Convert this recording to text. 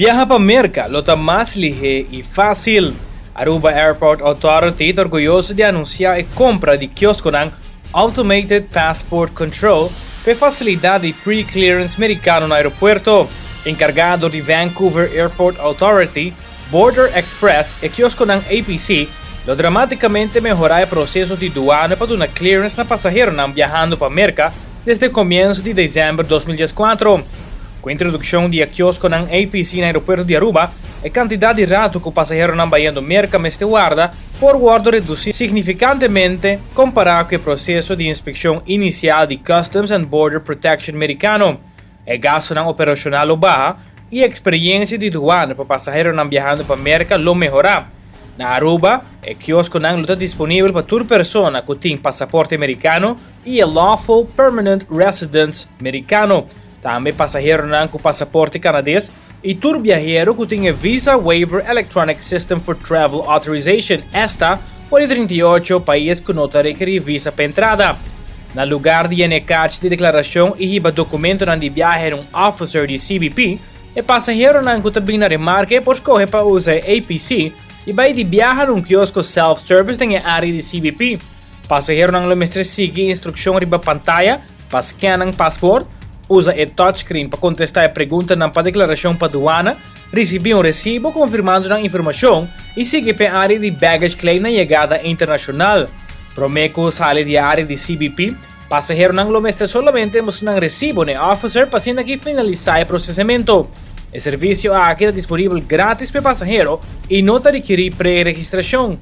Viaja pa merca, lota mais lihe e facil. Aruba Airport Authority está orgulhoso de anunciar a compra de quiosco ng Automated Passport Control para facilidade de pre-clearance americano no aeroporto. Encargado de Vancouver Airport Authority, Border Express e quiosco ng APC, lo dramaticamente mejorar o processo de doana para uma clearance na passageiro não viajando para merca desde o começo de dezembro de 2014. Com a introdução de quiosco ng APC no aeroporto de Aruba, a quantidade de rato que o passageiro não viajando merca meste guarda por guarda reduzir significantemente comparado com o processo de inspeção inicial de Customs and Border Protection americano. O gasto não operacional baja e a experiência de doana para passageiro não viajando para merca lo melhorar. Na Aruba, o quiosco não está disponível para toda pessoa que tem passaporte americano e lawful permanent residence americano. Também passageiro não com passaporte canadense e todo viajero que tem Visa Waiver Electronic System for Travel Authorization. Esta por 38 países que não requer visa para entrada. Na lugar de NCAT de declaração e riba documento de viagem officer de CBP, o passageiro não que também na remarca por escolher para usar APC e vai de viajar quiosco self-service na área de CBP. Passageiro não mestre sigue instrução riba pantalla para scan ang passport, usa o touchscreen para contestar a pergunta para declaração para aduana, recebe recibo confirmando a informação e sigue para a área de baggage claim na chegada internacional. Promeco sale de área de CBP, passageiro não lo mestre solamente mas não recibo ne officer para sina que finalizar o processamento. O serviço aqui está disponível grátis para passageiro e não requer pré-registração.